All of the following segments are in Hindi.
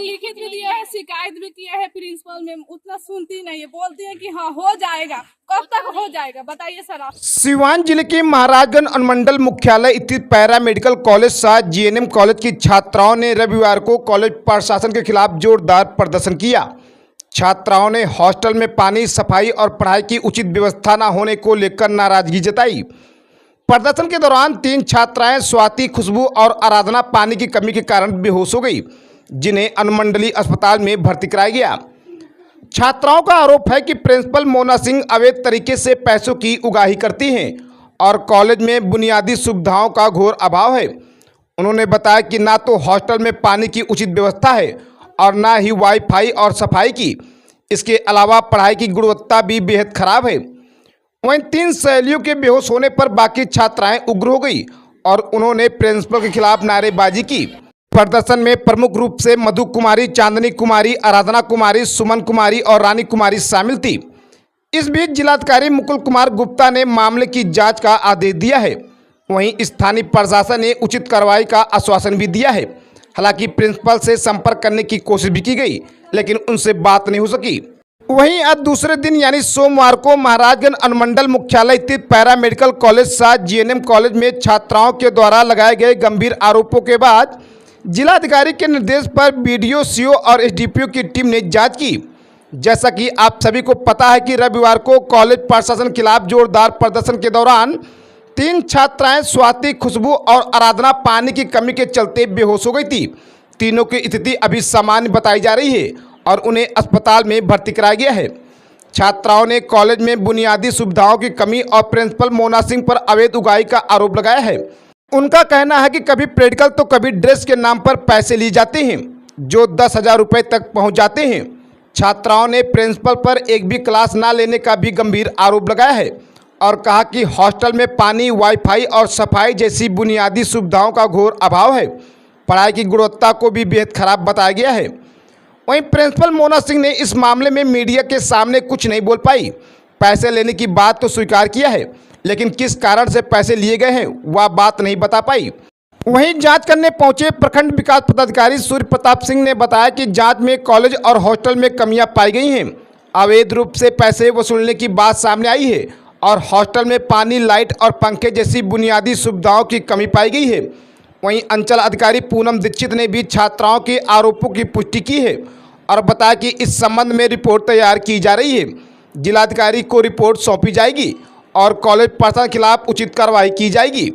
लिखित भी दिया है, शिकायत भी किया है प्रिंसिपल मैम, उतना सुनती नहीं है, बोलती है कि हाँ हो जाएगा। कब तक हो जाएगा बताइए सर आप। सिवान जिले के महाराजगंज अनुमंडल मुख्यालय स्थित पैरा मेडिकल कॉलेज साथ जीएनएम कॉलेज की छात्राओं ने रविवार को कॉलेज प्रशासन के खिलाफ जोरदार प्रदर्शन किया। छात्राओं ने हॉस्टल में पानी, सफाई और पढ़ाई की उचित व्यवस्था न होने को लेकर नाराजगी जताई। प्रदर्शन के दौरान 3 छात्राएं स्वाति, खुशबू और आराधना पानी की कमी के कारण बेहोश हो गई, जिन्हें अनुमंडलीय अस्पताल में भर्ती कराया गया। छात्राओं का आरोप है कि प्रिंसिपल मोना सिंह अवैध तरीके से पैसों की उगाही करती हैं और कॉलेज में बुनियादी सुविधाओं का घोर अभाव है। उन्होंने बताया कि ना तो हॉस्टल में पानी की उचित व्यवस्था है और ना ही वाईफाई और सफाई की। इसके अलावा पढ़ाई की गुणवत्ता भी बेहद खराब है। वहीं 3 सहेलियों के बेहोश होने पर बाकी छात्राएं उग्र हो गई और उन्होंने प्रिंसिपल के खिलाफ नारेबाजी की। प्रदर्शन में प्रमुख रूप से मधु कुमारी, चांदनी कुमारी, आराधना कुमारी, सुमन कुमारी और रानी कुमारी शामिल थी। इस बीच जिलाधिकारी मुकुल कुमार गुप्ता ने मामले की जांच का आदेश दिया है। वहीं स्थानीय प्रशासन ने उचित कार्रवाई का आश्वासन भी दिया है। हालांकि प्रिंसिपल से संपर्क करने की कोशिश भी की गई, लेकिन उनसे बात नहीं हो सकी। वहीं आज दूसरे दिन यानी सोमवार को महाराजगंज अनुमंडल मुख्यालय स्थित पैरा मेडिकल कॉलेज साथ जीएनएम कॉलेज में छात्राओं के द्वारा लगाए गए गंभीर आरोपों के बाद जिलाधिकारी के निर्देश पर बीडीओ, सीओ और एसडीपीओ की टीम ने जांच की। जैसा कि आप सभी को पता है कि रविवार को कॉलेज प्रशासन के खिलाफ जोरदार प्रदर्शन के दौरान 3 छात्राएं स्वाति, खुशबू और आराधना पानी की कमी के चलते बेहोश हो गई थी। तीनों की स्थिति अभी सामान्य बताई जा रही है और उन्हें अस्पताल में भर्ती कराया गया है। छात्राओं ने कॉलेज में बुनियादी सुविधाओं की कमी और प्रिंसिपल मोना सिंह पर अवैध उगाही का आरोप लगाया है। उनका कहना है कि कभी प्रैक्टिकल तो कभी ड्रेस के नाम पर पैसे लिए जाते हैं, जो 10,000 रुपये तक पहुंच जाते हैं। छात्राओं ने प्रिंसिपल पर एक भी क्लास ना लेने का भी गंभीर आरोप लगाया है और कहा कि हॉस्टल में पानी, वाईफाई और सफाई जैसी बुनियादी सुविधाओं का घोर अभाव है। पढ़ाई की गुणवत्ता को भी बेहद खराब बताया गया है। वहीं प्रिंसिपल मोना सिंह ने इस मामले में मीडिया के सामने कुछ नहीं बोल पाई। पैसे लेने की बात तो स्वीकार किया है, लेकिन किस कारण से पैसे लिए गए हैं वह बात नहीं बता पाई। वहीं जांच करने पहुंचे प्रखंड विकास पदाधिकारी सूर्य प्रताप सिंह ने बताया कि जांच में कॉलेज और हॉस्टल में कमियां पाई गई हैं। अवैध रूप से पैसे वसूलने की बात सामने आई है और हॉस्टल में पानी, लाइट और पंखे जैसी बुनियादी सुविधाओं की कमी पाई गई है। वहीं अंचल अधिकारी पूनम दीक्षित ने भी छात्राओं के आरोपों की पुष्टि की है और बताया कि इस संबंध में रिपोर्ट तैयार की जा रही है। जिलाधिकारी को रिपोर्ट सौंपी जाएगी और कॉलेज प्रशासन के खिलाफ उचित कार्रवाई की जाएगी।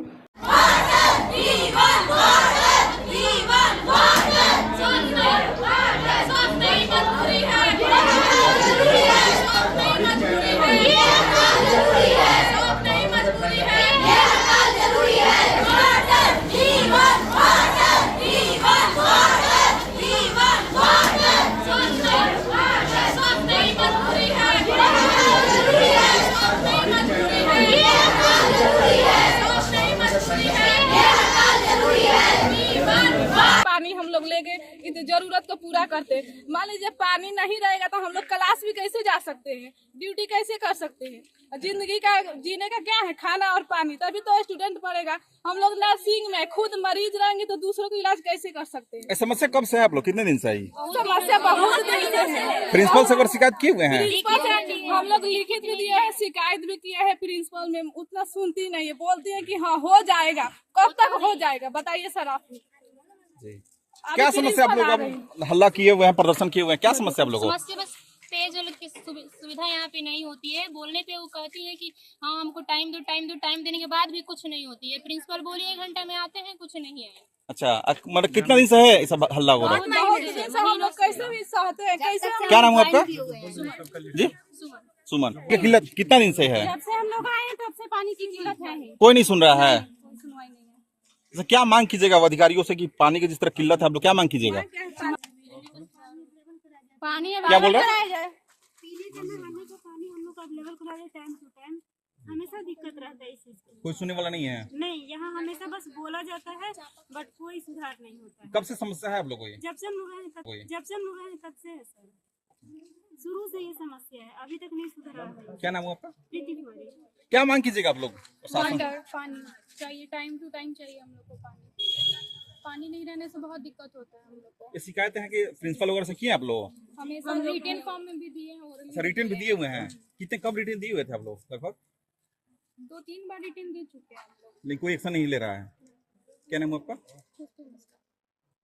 पानी हम लोग लेके इतनी जरूरत को पूरा करते हैं। मान लीजिए पानी नहीं रहेगा तो हम लोग क्लास भी कैसे जा सकते हैं, ड्यूटी कैसे कर सकते हैं। जिंदगी का जीने का क्या है, खाना और पानी, तभी तो स्टूडेंट पढ़ेगा। हम लोग नर्सिंग में खुद मरीज रहेंगे तो दूसरों का इलाज कैसे कर सकते हैं। समस्या कब से है आप लोग, कितने दिन से आई? समस्या बहुत दिन से है। प्रिंसिपल से अगर शिकायत किए हुए हैं? हम लोग लिखित भी दिया है, शिकायत भी किया है प्रिंसिपल मैम, उतना सुनती नहीं है, बोलती है कि हाँ हो जाएगा। कब तक हो जाएगा बताइए सर आप। क्या समस्या आप लोग अब हल्ला किए हुए हैं, प्रदर्शन किए हुए हैं, क्या समस्या आप लोगों को? समस्या बस पेयजल की सुविधा यहाँ पे नहीं होती है। बोलने पे वो कहती है कि हाँ हमको टाइम दो, टाइम दो, टाइम देने के बाद भी कुछ नहीं होती है। प्रिंसिपल बोली 1 घंटा में आते हैं, कुछ नहीं है। अच्छा, मतलब कितना दिन से है ये सब हल्ला हो रहा है? हम लोग कैसे भी सहते हैं, कैसे। क्या नाम है आपका जी? सुमन। किल्लत कितना दिन से है? जब से हम लोग आए तब से पानी की किल्लत है। कोई नहीं सुन रहा है। सुनवाई नहीं है। क्या मांग कीजिएगा अधिकारियों से कि पानी की जिस तरह किल्लत है आप लोग क्या मांग कीजिएगा? पानी क्या बोल रहे हैं? पानी हम लोग अवेलेबल करा दे टाइम टू टाइम। हमेशा दिक्कत रहता है इस चीज की। कोई सुनने वाला नहीं है? नहीं, यहाँ हमेशा बस बोला जाता है बट कोई सुधार नहीं होता है। कब से समस्या है आप लोगों को? जब से हम लोग आए तब से है सर, शुरू से ये समस्या है, अभी तक नहीं सुधरा है। क्या नाम है आपका? प्रीति कुमारी। क्या मांग कीजिएगा आप लोग? वाटर, पानी चाहिए, टाइम टू टाइम चाहिए हम लोग को पानी। पानी नहीं रहने से बहुत दिक्कत होता है हम लोग को। ये शिकायतें हैं कि प्रिंसिपल वगैरह से किए आप लोग? हमेशा रिटन फॉर्म में भी दिए हैं और अच्छा, रिटर्न भी दिए हुए हैं? कितने कब रिटर्न दिए हुए थे आप लोग? लगभग 2-3 बार रिटन दे चुके हैं हम लोग। लेकिन कोई एक्शन नहीं ले रहा है। क्या नाम है आपका?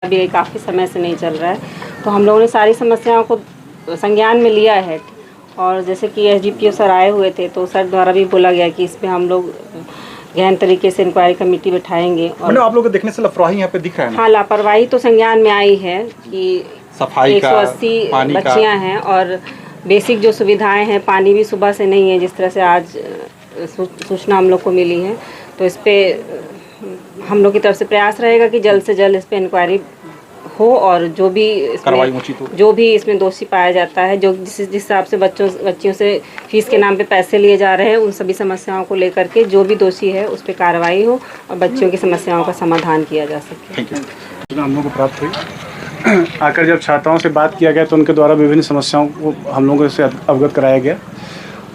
अभी काफ़ी समय से नहीं चल रहा है, तो हम लोगों ने सारी समस्याओं को संज्ञान में लिया है। और जैसे कि SDPO सर आए हुए थे, तो सर द्वारा भी बोला गया कि इसमें हम लोग गहन तरीके से इंक्वायरी कमेटी बैठाएंगे। और आप लोग को देखने से लापरवाही यहाँ पे दिख रहा है ना? हाँ, लापरवाही तो संज्ञान में आई है कि सफाई का, 180 पानी का। बच्चियाँ हैं और बेसिक जो सुविधाएं हैं, पानी भी सुबह से नहीं है, जिस तरह से आज सूचना हम लोग को मिली है। तो इस पर हम लोग की तरफ से प्रयास रहेगा कि जल्द से जल्द इस पर इंक्वायरी हो और जो भी इसमें दोषी पाया जाता है, जो जिस हिसाब से बच्चियों से फीस के नाम पे पैसे लिए जा रहे हैं, उन सभी समस्याओं को लेकर के जो भी दोषी है उस पर कार्रवाई हो और बच्चियों की समस्याओं का समाधान किया जा सके। हम लोग को प्राप्त हुई। आकर जब छात्राओं से बात किया गया तो उनके द्वारा विभिन्न समस्याओं को हम लोगों से अवगत कराया गया।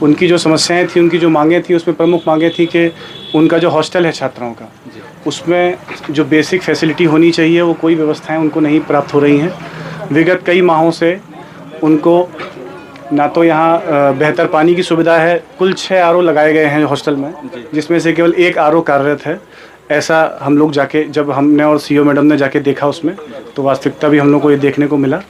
उनकी जो समस्याएं थी, उनकी जो मांगें थी, उसमें प्रमुख मांगें थी कि उनका जो हॉस्टल है छात्राओं का, उसमें जो बेसिक फैसिलिटी होनी चाहिए वो कोई व्यवस्थाएं उनको नहीं प्राप्त हो रही हैं। विगत कई माहों से उनको ना तो यहाँ बेहतर पानी की सुविधा है। कुल 6 RO लगाए गए हैं हॉस्टल में, जिसमें से केवल 1 RO कार्यरत है। ऐसा हम लोग जाके, जब हमने और CO मैडम ने जाके देखा उसमें, तो वास्तविकता भी हम लोग को ये देखने को मिला।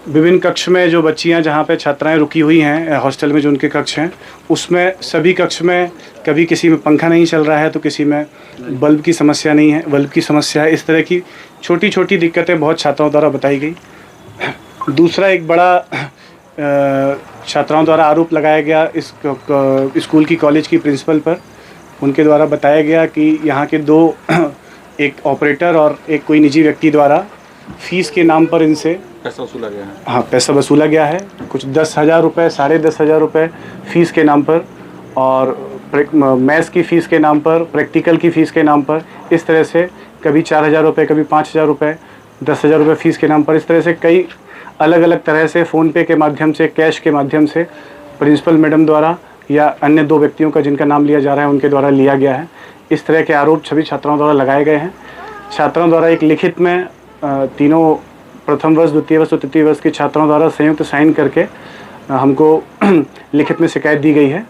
विभिन्न कक्ष में जो बच्चियां, जहाँ पे छात्राएं रुकी हुई हैं हॉस्टल में, जो उनके कक्ष हैं, उसमें सभी कक्ष में कभी किसी में पंखा नहीं चल रहा है, तो किसी में बल्ब की समस्या नहीं है, बल्ब की समस्या है। इस तरह की छोटी छोटी दिक्कतें बहुत छात्राओं द्वारा बताई गई। दूसरा एक बड़ा छात्राओं द्वारा आरोप लगाया गया इस स्कूल की, कॉलेज की प्रिंसिपल पर। उनके द्वारा बताया गया कि यहाँ के 2 एक ऑपरेटर और एक कोई निजी व्यक्ति द्वारा फीस के नाम पर इनसे पैसा वसूला गया है। हाँ, पैसा वसूला गया है। कुछ 10,000 रुपये, 10,500 रुपये फ़ीस के नाम पर, और मैथ्स की फ़ीस के नाम पर, प्रैक्टिकल की फ़ीस के नाम पर, इस तरह से कभी 4,000 रुपये, कभी 5,000 रुपये, 10,000 रुपये फ़ीस के नाम पर, इस तरह से कई अलग अलग तरह से फ़ोनपे के माध्यम से, कैश के माध्यम से प्रिंसिपल मैडम द्वारा या अन्य 2 व्यक्तियों का जिनका नाम लिया जा रहा है उनके द्वारा लिया गया है। इस तरह के आरोप सभी छात्राओं द्वारा लगाए गए हैं। छात्राओं द्वारा एक लिखित में तीनों प्रथम वर्ष, द्वितीय वर्ष और तृतीय वर्ष के छात्राओं द्वारा संयुक्त साइन करके हमको लिखित में शिकायत दी गई है।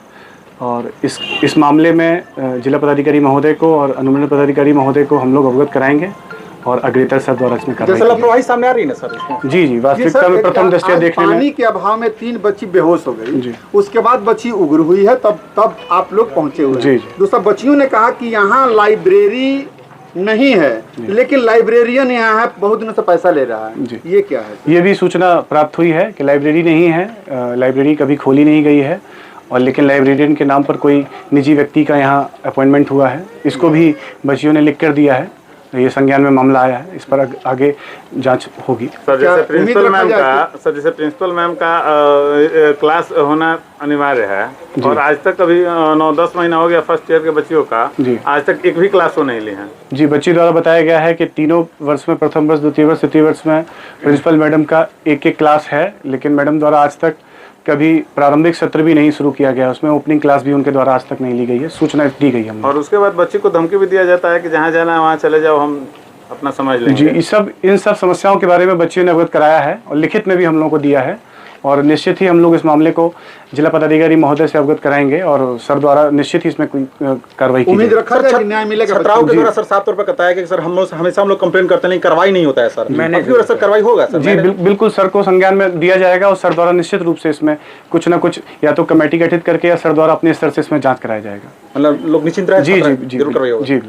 और इस मामले में जिला पदाधिकारी महोदय को और अनुमंडल पदाधिकारी महोदय को हम लोग अवगत कराएंगे और अग्रेतर सर द्वारा इसमें कार्रवाई लापरवाही सामने आ रही है ना सर इसमें? जी, वास्तविकता में प्रथम दृष्टया देखने में पानी के अभाव में 3 बच्ची बेहोश हो गई। उसके बाद बच्ची उग्र हुई है, तब आप लोग पहुंचे हुए हैं। दूसरा, बच्चियों ने कहा कि यहाँ लाइब्रेरी नहीं है, लेकिन लाइब्रेरियन यहाँ है, बहुत दिनों से पैसा ले रहा है। ये क्या है? ये भी सूचना प्राप्त हुई है कि लाइब्रेरी नहीं है, लाइब्रेरी कभी खोली नहीं गई है, और लेकिन लाइब्रेरियन के नाम पर कोई निजी व्यक्ति का यहाँ अपॉइंटमेंट हुआ है। इसको भी बच्चियों ने लिख कर दिया है। ये संज्ञान में मामला आया है, इस पर आगे जांच होगी। सर, जैसे प्रिंसिपल मैम का क्लास होना अनिवार्य है, और आज तक अभी 9-10 महीना हो गया फर्स्ट ईयर के बच्चियों का, आज तक एक भी क्लास वो नहीं ली है। जी, बच्ची द्वारा बताया गया है कि तीनों वर्ष में, प्रथम वर्ष, द्वितीय वर्ष, तृतीय वर्ष में प्रिंसिपल मैडम का एक क्लास है, लेकिन मैडम द्वारा आज तक कभी प्रारंभिक सत्र भी नहीं शुरू किया गया, उसमें ओपनिंग क्लास भी उनके द्वारा आज तक नहीं ली गई है, सूचना दी गई है। और उसके बाद बच्ची को धमकी भी दिया जाता है कि जहाँ जाना है वहाँ चले जाओ, हम अपना समझ लेंगे। जी, इन सब समस्याओं के बारे में बच्चियों ने अवगत कराया है और लिखित में भी हम लोगों को दिया है, और निश्चित ही हम लोग इस मामले को जिला पदाधिकारी महोदय से अवगत कराएंगे और सर द्वारा निश्चित ही इसमें कोई कार्रवाई की उम्मीद रखा जाए कि न्याय मिलेगा। छात्राओं के द्वारा सर साफ तौर पर बताया कि सर हमेशा हम लोग कंप्लेन करते हैं, कार्रवाई नहीं होता है सर। सर कार्रवाई होगा सर? जी, बिल्कुल सर को संज्ञान में दिया जाएगा और सर द्वारा निश्चित रूप से इसमें कुछ ना कुछ या तो कमेटी गठित करके या सर द्वारा अपने स्तर से इसमें जांच कराया जाएगा। मतलब लोग निश्चिंत रहे? जी, जरूर कार्रवाई होगी।